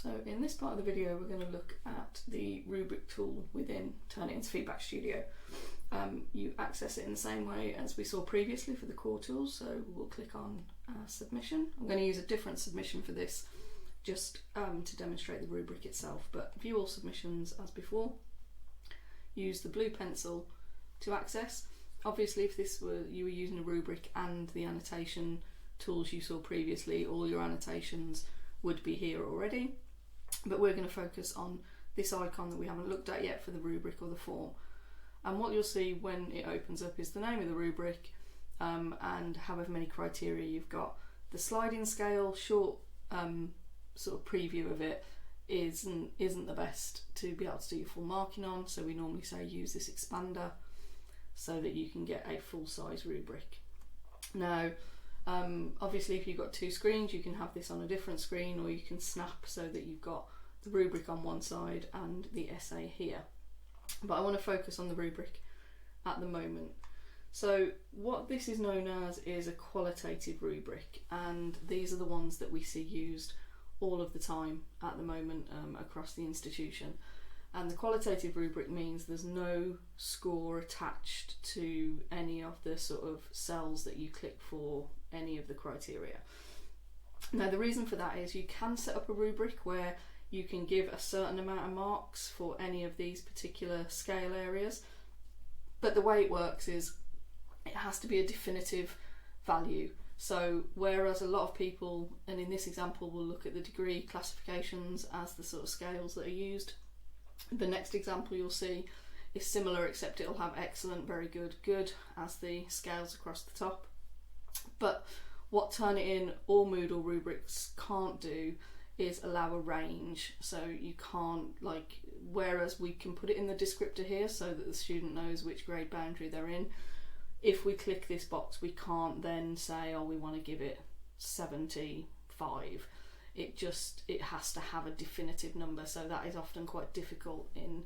So in this part of the video we're going to look at the Rubric tool within Turnitin Feedback Studio. You access it in the same way as we saw previously for the core tools, so we'll click on submission. I'm going to use a different submission for this just to demonstrate the rubric itself, but view all submissions as before. Use the blue pencil to access. Obviously if you were using a rubric and the annotation tools you saw previously, all your annotations would be here already, but we're going to focus on this icon that we haven't looked at yet for the rubric or the form. And what you'll see when it opens up is the name of the rubric and however many criteria you've got. The sliding scale, short sort of preview of it isn't the best to be able to do your full marking on, so we normally say use this expander so that you can get a full size rubric. Now obviously if you've got two screens you can have this on a different screen, or you can snap so that you've got the rubric on one side and the essay here. But I want to focus on the rubric at the moment. So what this is known as is a qualitative rubric, and these are the ones that we see used all of the time at the moment across the institution. And the qualitative rubric means there's no score attached to any of the sort of cells that you click for any of the criteria. Now the reason for that is you can set up a rubric where you can give a certain amount of marks for any of these particular scale areas, but the way it works is it has to be a definitive value. So whereas a lot of people, and in this example we'll look at the degree classifications as the sort of scales that are used, the next example you'll see is similar, except it'll have excellent, very good, good as the scales across the top. But what Turnitin or Moodle rubrics can't do is allow a range. So you can't, like, whereas we can put it in the descriptor here so that the student knows which grade boundary they're in, if we click this box we can't then say, oh, we want to give it 75. It has to have a definitive number, so that is often quite difficult in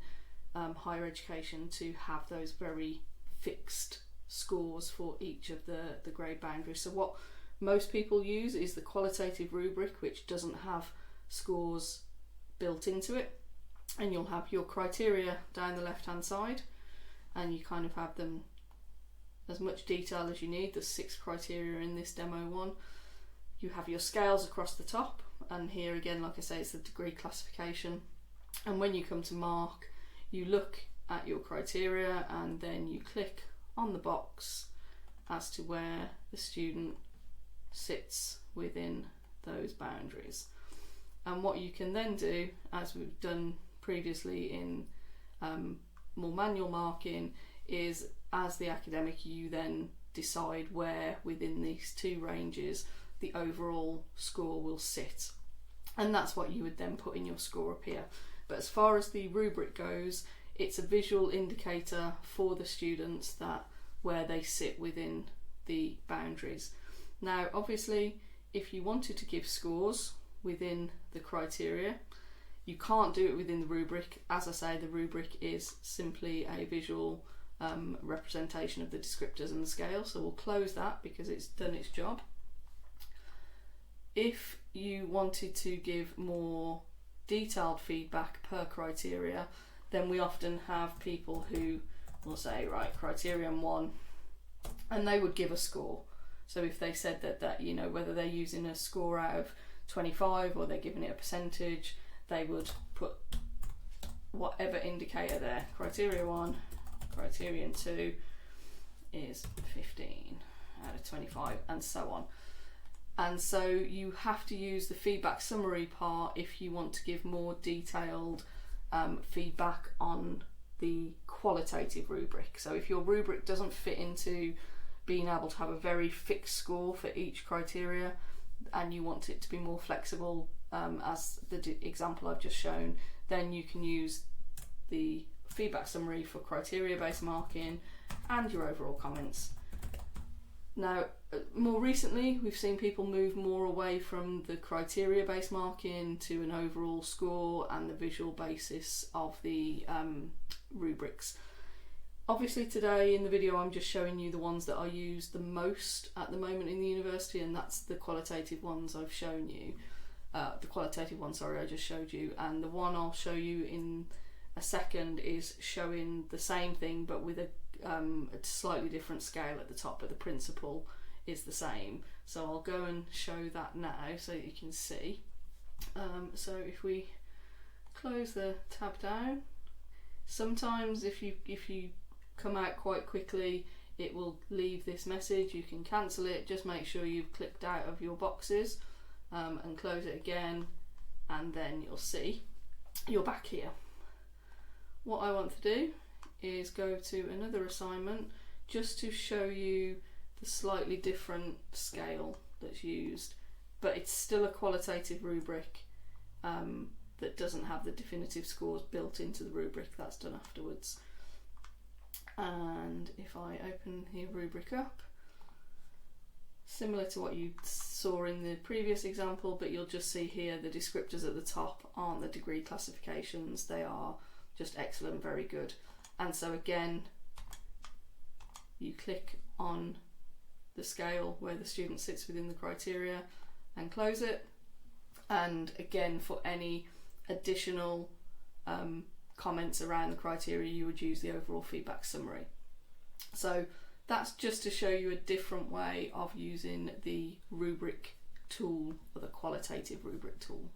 higher education to have those very fixed scores for each of the grade boundaries. So what most people use is the qualitative rubric, which doesn't have scores built into it, and you'll have your criteria down the left hand side and you kind of have them as much detail as you need. There's 6 criteria in this demo one. You have your scales across the top, and here again, like I say, it's the degree classification, and when you come to mark you look at your criteria and then you click on the box as to where the student sits within those boundaries. And what you can then do, as we've done previously in more manual marking, is as the academic you then decide where within these two ranges the overall score will sit, and that's what you would then put in your score up here. But as far as the rubric goes, it's a visual indicator for the students that where they sit within the boundaries. Now obviously if you wanted to give scores within the criteria, you can't do it within the rubric. As I say, the rubric is simply a visual representation of the descriptors and the scale, so we'll close that because it's done its job. If you wanted to give more detailed feedback per criteria, then we often have people who will say, right, criterion 1, and they would give a score. So if they said that you know, whether they're using a score out of 25 or they're giving it a percentage, they would put whatever indicator there. Criteria 1, criterion 2 is 15 out of 25, and so on. And so you have to use the feedback summary part if you want to give more detailed feedback on the qualitative rubric. So if your rubric doesn't fit into being able to have a very fixed score for each criteria and you want it to be more flexible, as the example I've just shown, then you can use the feedback summary for criteria based marking and your overall comments. Now more recently we've seen people move more away from the criteria based marking to an overall score and the visual basis of the rubrics. Obviously today in the video I'm just showing you the ones that are used the most at the moment in the university, and that's the qualitative ones I've shown you. the qualitative one, sorry, I just showed you, and the one I'll show you in a second is showing the same thing but with a slightly different scale at the top, but the principle is the same. So I'll go and show that now so that you can see. So if we close the tab down, sometimes if you come out quite quickly, it will leave this message. You can cancel it, just make sure you've clicked out of your boxes and close it again, and then you'll see you're back here. What I want to do is go to another assignment just to show you the slightly different scale that's used, but it's still a qualitative rubric that doesn't have the definitive scores built into the rubric. That's done afterwards. And if I open the rubric up, similar to what you saw in the previous example, but you'll just see here the descriptors at the top aren't the degree classifications, they are just excellent, very good. And so again, you click on the scale where the student sits within the criteria and close it, and again, for any additional comments around the criteria, you would use the overall feedback summary. So that's just to show you a different way of using the rubric tool, or the qualitative rubric tool.